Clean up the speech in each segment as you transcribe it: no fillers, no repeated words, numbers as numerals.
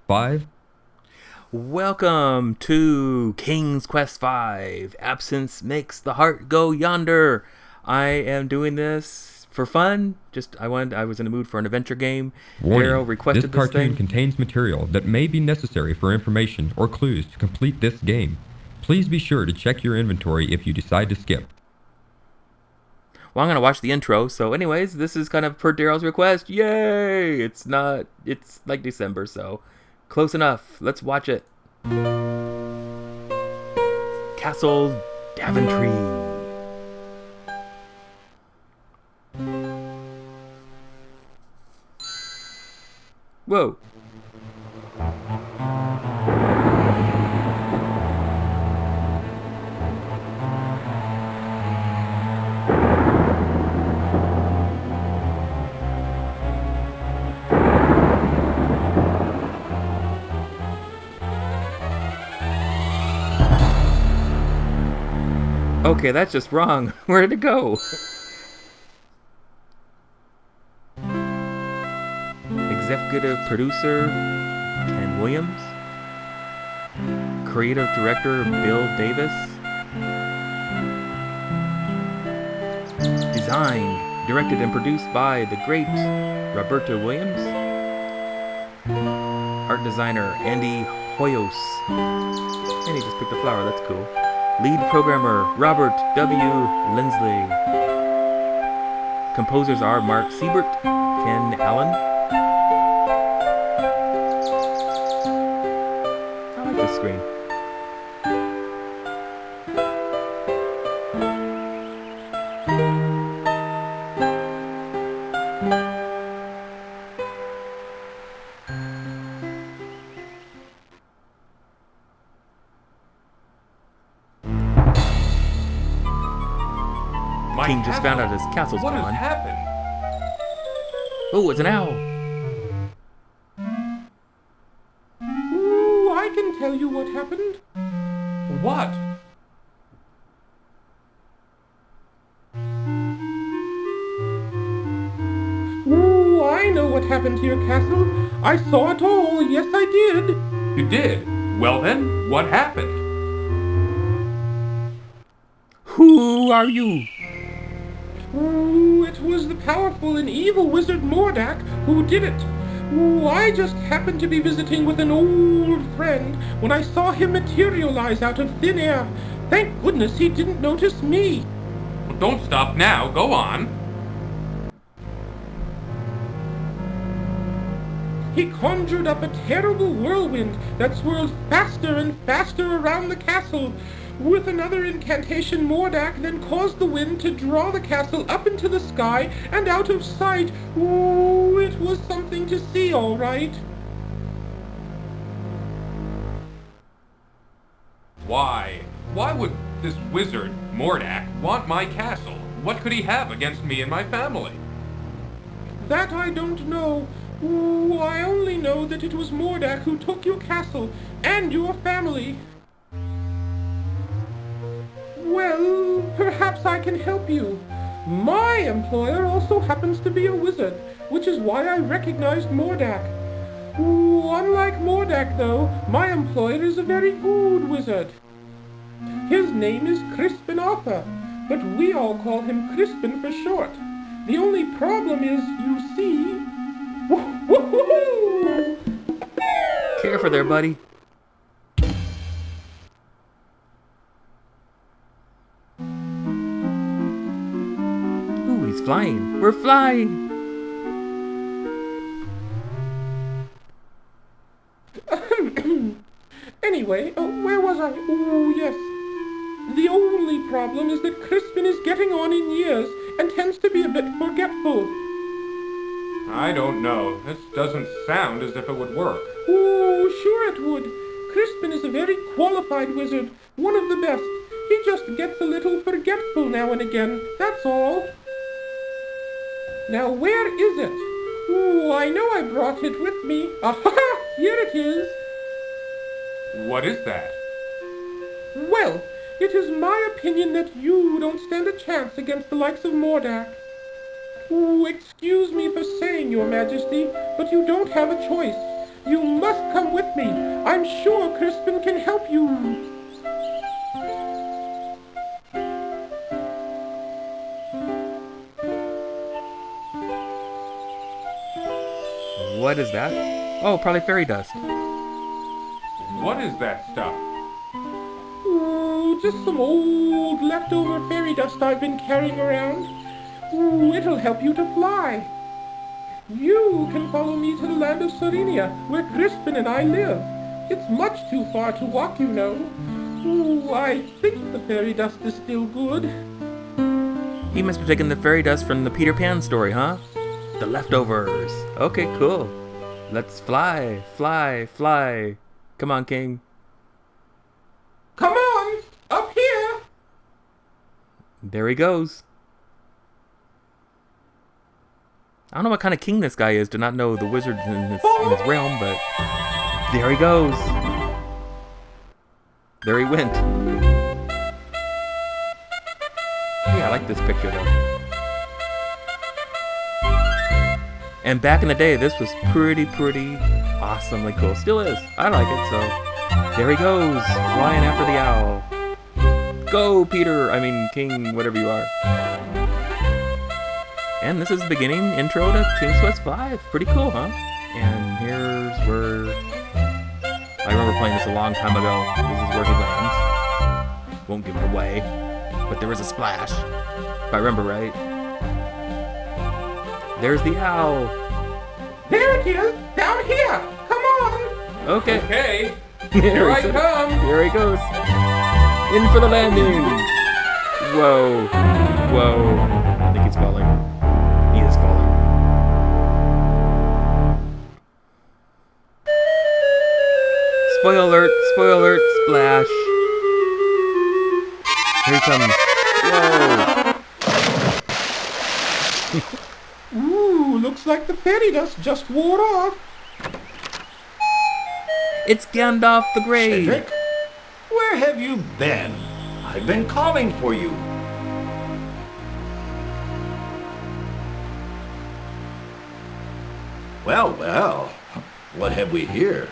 5. Welcome to King's Quest V. Absence makes the heart go yonder. I am doing this for fun. I was in the mood for an adventure game. Darrow Warning. This requested this cartoon thing. contains material that may be necessary for information or clues to complete this game. Please be sure to check your inventory if you decide to skip. Well, I'm gonna watch the intro. So, anyways, this is kind of per Darrow's request. Yay! It's like December, so close enough. Let's watch it. Castle Daventry. Whoa. Okay, that's just wrong. Where did it go? Executive producer Ken Williams. Creative director Bill Davis. Designed, directed, and produced by the great Roberta Williams. Art designer Andy Hoyos. And he just picked a flower, that's cool. Lead programmer Robert W. Lindsley. Composers are Mark Siebert, Ken Allen. I like this screen. King just found out his castle's What gone. has happened? Oh, it's an owl. Ooh, I can tell you what happened. What? Ooh, I know what happened to your castle. I saw it all. Yes, I did. You did? Well then, what happened? Who are you? Ooh, it was the powerful and evil wizard Mordak who did it. Ooh, I just happened to be visiting with an old friend when I saw him materialize out of thin air. Thank goodness he didn't notice me. Well, don't stop now. Go on. He conjured up a terrible whirlwind that swirled faster and faster around the castle. With another incantation, Mordak then caused the wind to draw the castle up into the sky and out of sight. Ooh, it was something to see, all right. Why? Why would this wizard, Mordak, want my castle? What could he have against me and my family? That I don't know. Ooh, I only know that it was Mordak who took your castle and your family. Well, perhaps I can help you. My employer also happens to be a wizard, which is why I recognized Mordak. Ooh, unlike Mordak, though, my employer is a very good wizard. His name is Crispin Arthur, but we all call him Crispin for short. The only problem is, you see... Woo-hoo-hoo-hoo! Careful there, buddy. Ooh, he's flying. We're flying. Anyway, where was I? Oh, yes. The only problem is that Crispin is getting on in years and tends to be a bit forgetful. I don't know. This doesn't sound as if it would work. Oh, sure it would. Crispin is a very qualified wizard, one of the best. He just gets a little forgetful now and again, that's all. Now, where is it? Oh, I know I brought it with me. Aha! Here it is. What is that? Well, it is my opinion that you don't stand a chance against the likes of Mordak. Ooh, excuse me for saying, Your Majesty, but you don't have a choice. You must come with me. I'm sure Crispin can help you. What is that? Oh, probably fairy dust. What is that stuff? Ooh, just some old leftover fairy dust I've been carrying around. Ooh, it'll help you to fly. You can follow me to the land of Serenia, where Crispin and I live. It's much too far to walk, you know. Ooh, I think the fairy dust is still good. He must have taken the fairy dust from the Peter Pan story, huh? The leftovers. Okay, cool. Let's fly, fly, fly. Come on, King. Come on, up here. There he goes. I don't know what kind of king this guy is to not know the wizards in his realm, but there he goes. There he went. Yeah, I like this picture though. And back in the day, this was pretty awesomely cool. Still is. I like it, so there he goes, flying after the owl. Go, Peter! I mean, King, whatever you are. And this is the beginning intro to King's Quest V. Pretty cool, huh? And here's where... I remember playing this a long time ago. This is where he lands. Won't give it away. But there is a splash, if I remember right. There's the owl. There it is, down here. Come on. Okay. Okay, Here here I he- come. Here he goes. In for the landing. Whoa. Whoa. I think he's falling. He is falling. Spoiler alert, splash. Here he comes. Whoa. Ooh, looks like the fairy dust just wore off. It's Gandalf the Grey. Cedric, where have you been? I've been calling for you. Well, what have we here?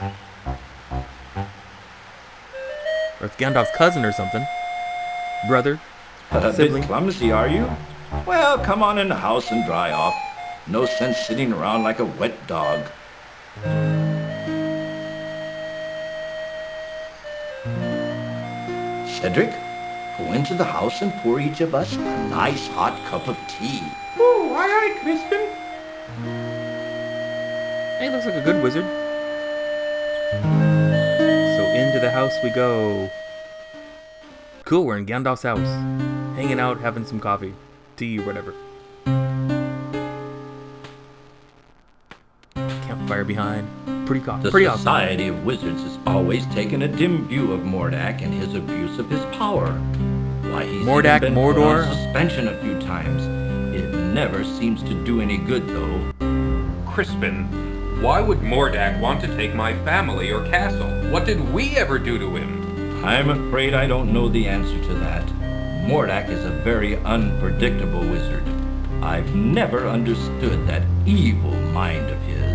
Or it's Gandalf's cousin or something. Brother. A bit Sibling. clumsy, are you? Well, come on in the house and dry off. No sense sitting around like a wet dog. Cedric, go into the house and pour each of us a nice hot cup of tea. Ooh, aye, Crispin. Hey, looks like a good wizard. So into the house we go. Cool, we're in Gandalf's house. Hanging out, having some coffee. Tea, whatever. Campfire behind. Pretty The awesome. Society of Wizards has always taken a dim view of Mordak and his abuse of his power. Why, he's Mordak, even been put on Mordor. suspension a few times. It never seems to do any good, though. Crispin, why would Mordak want to take my family or castle? What did we ever do to him? I'm afraid I don't know the answer to that. Mordak is a very unpredictable wizard. I've never understood that evil mind of his.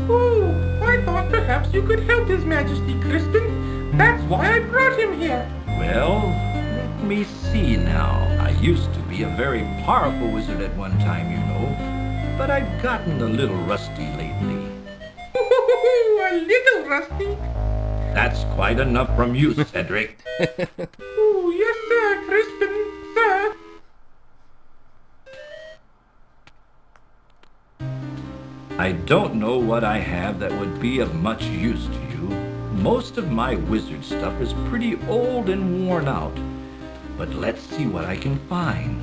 Ooh, I thought perhaps you could help His Majesty, Crispin. That's why I brought him here. Well, let me see now. I used to be a very powerful wizard at one time, you know, but I've gotten a little rusty lately. Ooh, a little rusty. That's quite enough from you, Cedric. Ooh, yes, sir, Crispin, sir. I don't know what I have that would be of much use to you. Most of my wizard stuff is pretty old and worn out. But let's see what I can find.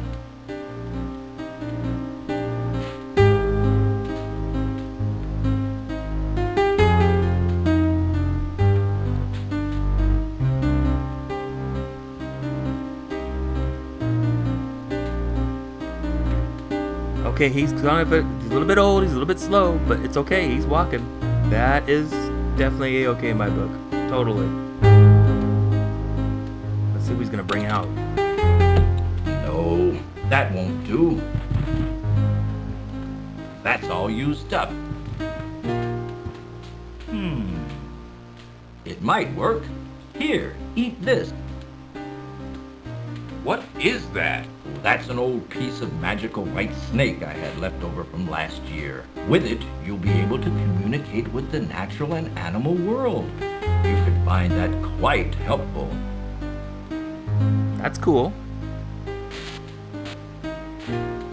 Okay, he's kind of he's a little bit old, he's a little bit slow, but it's okay, he's walking. That is definitely okay in my book. Totally. Let's see what he's gonna bring out. No, that won't do. That's all used up. It might work. Here, eat this. What is that? That's an old piece of magical white snake I had left over from last year. With it, you'll be able to communicate with the natural and animal world. You should find that quite helpful. That's cool.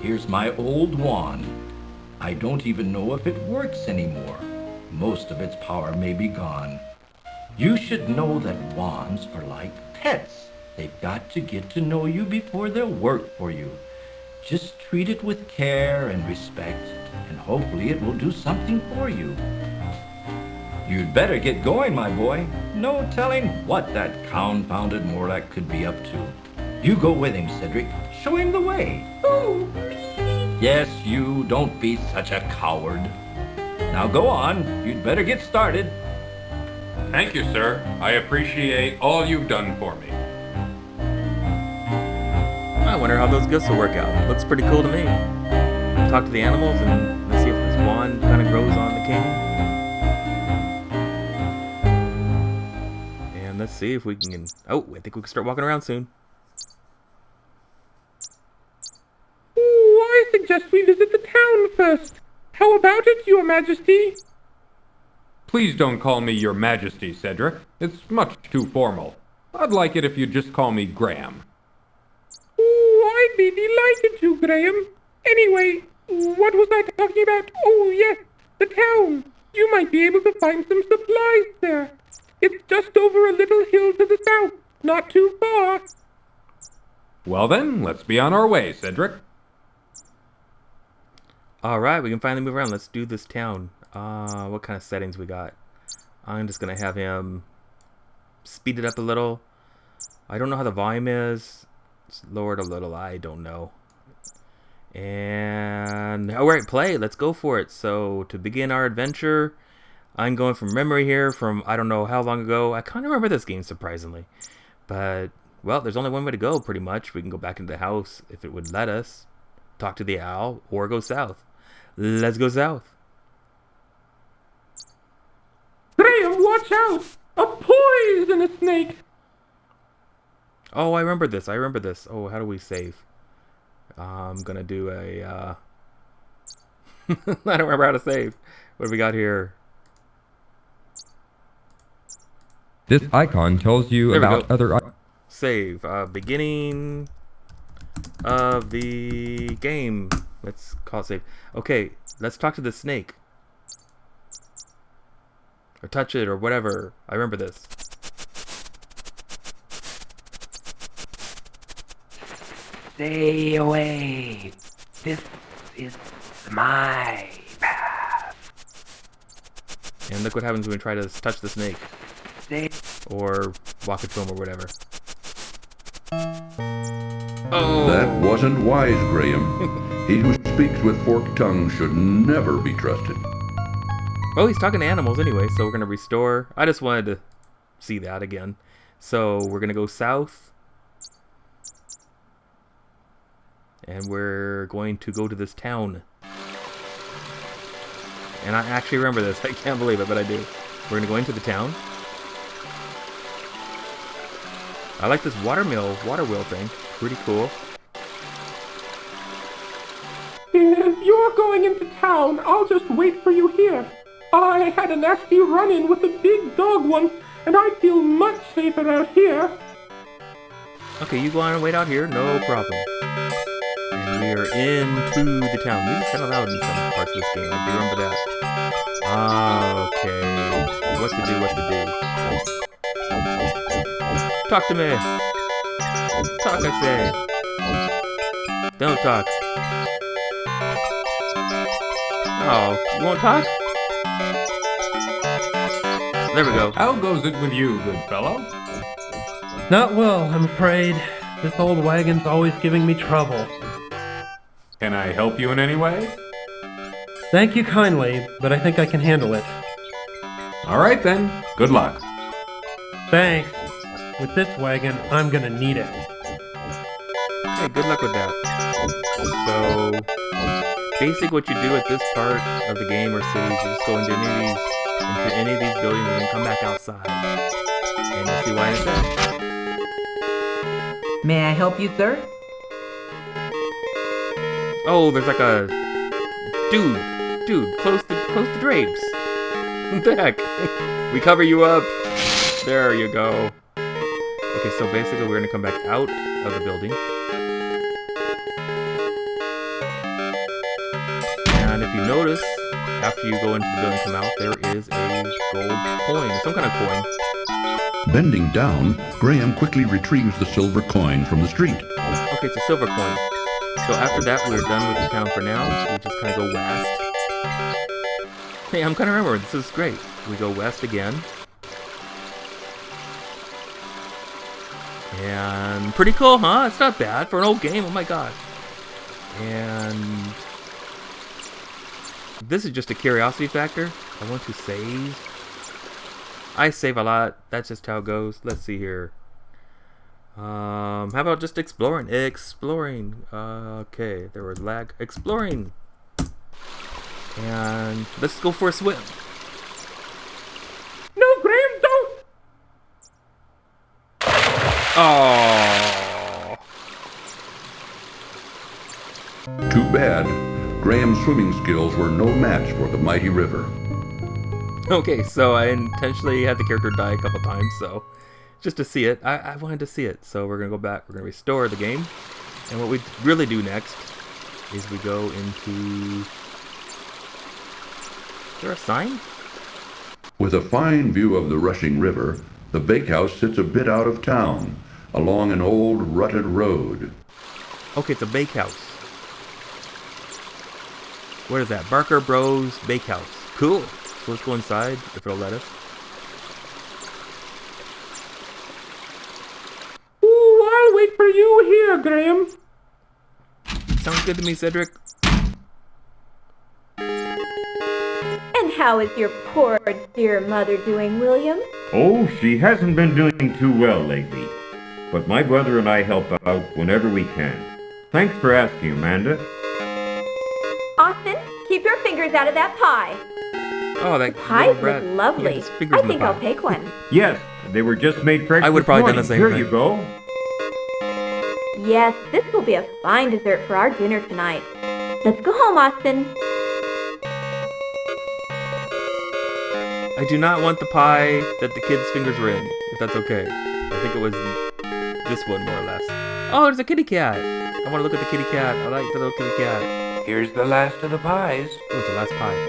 Here's my old wand. I don't even know if it works anymore. Most of its power may be gone. You should know that wands are like pets. They've got to get to know you before they'll work for you. Just treat it with care and respect, and hopefully it will do something for you. You'd better get going, my boy. No telling what that confounded Morlock could be up to. You go with him, Cedric. Show him the way. Oh, Yes, you. Don't be such a coward. Now go on. You'd better get started. Thank you, sir. I appreciate all you've done for me. I wonder how those gifts will work out. Looks pretty cool to me. Talk to the animals and let's see if this wand kind of grows on the king. And let's see if we can... Oh, I think we can start walking around soon. I suggest we visit the town first. How about it, Your Majesty? Please don't call me Your Majesty, Cedric. It's much too formal. I'd like it if you'd just call me Graham. Oh, I'd be delighted to, Graham. Anyway, what was I talking about? Oh, yes, the town. You might be able to find some supplies there. It's just over a little hill to the south, not too far. Well then, let's be on our way, Cedric. Alright, we can finally move around. Let's do this town. What kind of settings we got? I'm just going to have him speed it up a little. I don't know how the volume is. Just lower it a little. I don't know. And, alright, play. Let's go for it. So, to begin our adventure, I'm going from memory here from I don't know how long ago. I kind of remember this game, surprisingly. But, well, there's only one way to go, pretty much. We can go back into the house if it would let us. Talk to the owl, or go south. Let's go south. Graham, watch out! A poisonous snake! Oh, I remember this. Oh, how do we save? I'm gonna do a, I don't remember how to save. What do we got here? This icon tells you There we about go. other... Save. Beginning of the game. Let's call it save. Okay, let's talk to the snake. Or touch it, or whatever. I remember this. Stay away. This is my path. And look what happens when we try to touch the snake. Stay. Or walk it to him, or whatever. Oh! That wasn't wise, Graham. He who speaks with forked tongue should never be trusted. Well, he's talking to animals anyway, so we're going to restore. I just wanted to see that again. So we're going to go south. And we're going to go to this town. And I actually remember this. I can't believe it, but I do. We're going to go into the town. I like this water wheel thing. Pretty cool. If you're going into town, I'll just wait for you here. I had a nasty run-in with a big dog once, and I feel much safer out here. Okay, you go on and wait out here. No problem. And we are into the town. Music's kind of loud in some parts of this game. I do remember that. Okay. What to do. Talk to me. Talk, I say. Don't talk. Oh, you won't talk? There we go. How goes it with you, good fellow? Not well, I'm afraid. This old wagon's always giving me trouble. Can I help you in any way? Thank you kindly, but I think I can handle it. All right then. Good luck. Thanks. With this wagon, I'm gonna need it. Okay, good luck with that. So, basic what you do at this part of the game or cities, you just go into any of these into any of these buildings and then come back outside. And you'll see why in a sec. May I help you, sir? Oh, there's like a... Dude, close the drapes. What the heck? We cover you up. There you go. Okay, so basically we're gonna come back out of the building. And if you notice, after you go into the building and come out, there is a gold coin, or some kind of coin. Bending down, Graham quickly retrieves the silver coin from the street. Okay, it's a silver coin. So after that, we're done with the town for now. We just kind of go west. Hey, I'm kind of remembering. This is great. We go west again. And pretty cool, huh? It's not bad for an old game. Oh my god. And this is just a curiosity factor. I want to save. I save a lot. That's just how it goes. Let's see here. How about just exploring? Okay, there was lag. Exploring. And let's go for a swim. No, Graham, don't! Oh. Too bad. Graham's swimming skills were no match for the mighty river. Okay, so I intentionally had the character die a couple times, so just to see it. I wanted to see it, so we're gonna go back. We're gonna restore the game, and what we really do next is we go into. Is there a sign? With a fine view of the rushing river, the bakehouse sits a bit out of town, along an old rutted road. Okay, it's a bakehouse. What is that? Barker Bros Bakehouse. Cool. So let's go inside, if it'll let us. Ooh, I'll wait for you here, Graham. Sounds good to me, Cedric. And how is your poor dear mother doing, William? Oh, she hasn't been doing too well lately. But my brother and I help out whenever we can. Thanks for asking, Amanda. Austin, keep your fingers out of that pie. Oh, that Pies little brat. look lovely. He had his fingers I in the think pie. I'll take one. Yes, they were just made fresh I would've this probably done the morning. same Here thing. you go. Yes, this will be a fine dessert for our dinner tonight. Let's go home, Austin. I do not want the pie that the kid's fingers were in, if that's okay. I think it was this one, more or less. Oh, there's a kitty cat. I want to look at the kitty cat. I like the little kitty cat. Here's the last of the pies. Oh, it's the last pie.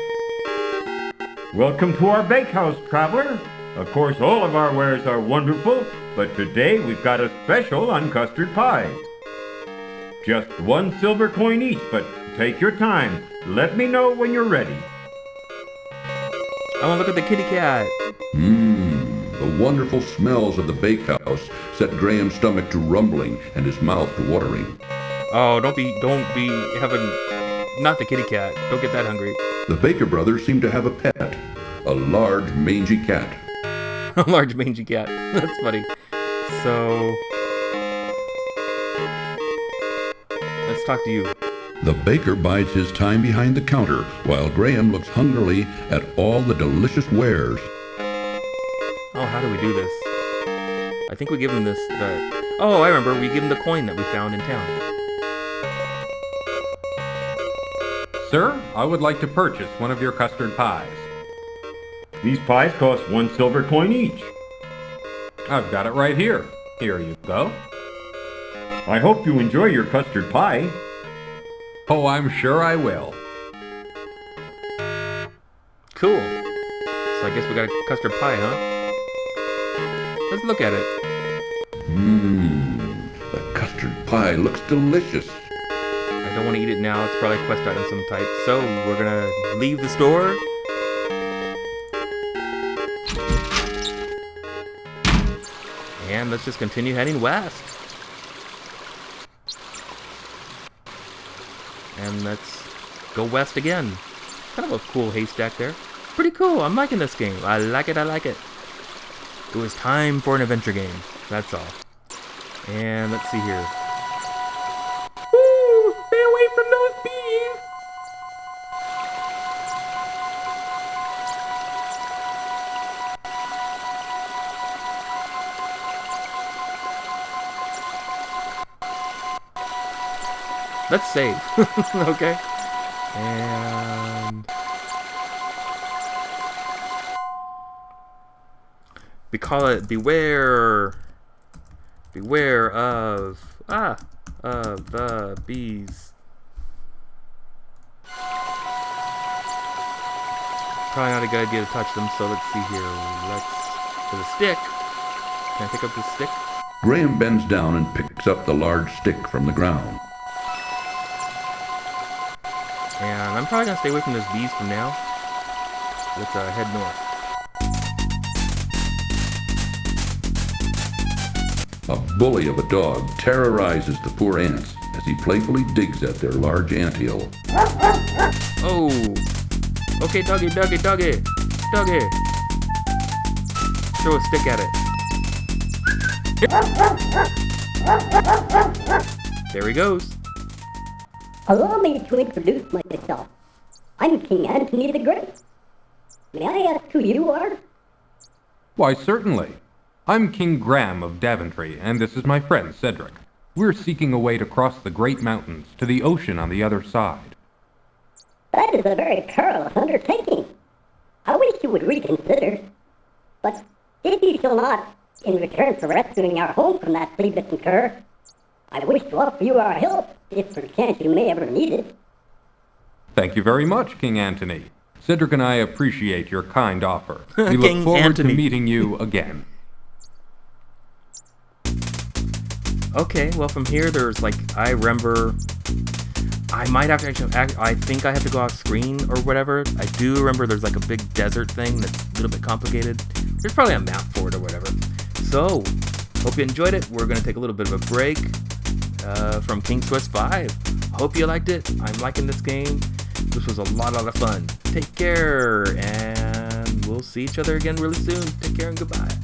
Welcome to our bakehouse, traveler. Of course, all of our wares are wonderful, but today we've got a special on custard pies. Just one silver coin each, but take your time. Let me know when you're ready. I want to look at the kitty cat. The wonderful smells of the bakehouse set Graham's stomach to rumbling and his mouth to watering. Oh, don't be having, not the kitty cat. Don't get that hungry. The Baker brothers seem to have a pet, a large mangy cat. A large mangy cat. That's funny. So, let's talk to you. The baker bides his time behind the counter while Graham looks hungrily at all the delicious wares. Oh, how do we do this? I think we give him this, oh, I remember. We give him the coin that we found in town. Sir, I would like to purchase one of your custard pies. These pies cost one silver coin each. I've got it right here. Here you go. I hope you enjoy your custard pie. Oh, I'm sure I will. Cool. So I guess we got a custard pie, huh? Let's look at it. The custard pie looks delicious. I don't want to eat it now. It's probably a quest item of some type. So we're gonna leave the store. And let's just continue heading west. And let's go west again. Kind of a cool haystack there. Pretty cool. I'm liking this game. I like it. I like it. It was time for an adventure game. That's all. And let's see here. Ooh, stay away from those bees. Let's save. Okay. And we call it beware of the bees. Probably not a good idea to touch them, so let's see here. To the stick. Can I pick up this stick? Graham bends down and picks up the large stick from the ground. And I'm probably gonna stay away from those bees for now. Let's head north. A bully of a dog terrorizes the poor ants as he playfully digs at their large anthill. Oh! Okay, doggy. Throw a stick at it. There he goes. Allow me to introduce myself. I'm King Antony the Great. May I ask who you are? Why, certainly. I'm King Graham of Daventry, and this is my friend Cedric. We're seeking a way to cross the great mountains to the ocean on the other side. That is a very perilous undertaking. I wish you would reconsider. But if you shall not, in return for rescuing our home from that flea-bitten cur, I wish to offer you our help, if perchance you may ever need it. Thank you very much, King Antony. Cedric and I appreciate your kind offer. We look King forward Antony. to meeting you again. Okay, well from here there's I remember, I might have to actually, I think I have to go off screen or whatever. I do remember there's a big desert thing that's a little bit complicated. There's probably a map for it or whatever. So, hope you enjoyed it. We're going to take a little bit of a break from King's Quest V. Hope you liked it. I'm liking this game. This was a lot of fun. Take care, and we'll see each other again really soon. Take care and goodbye.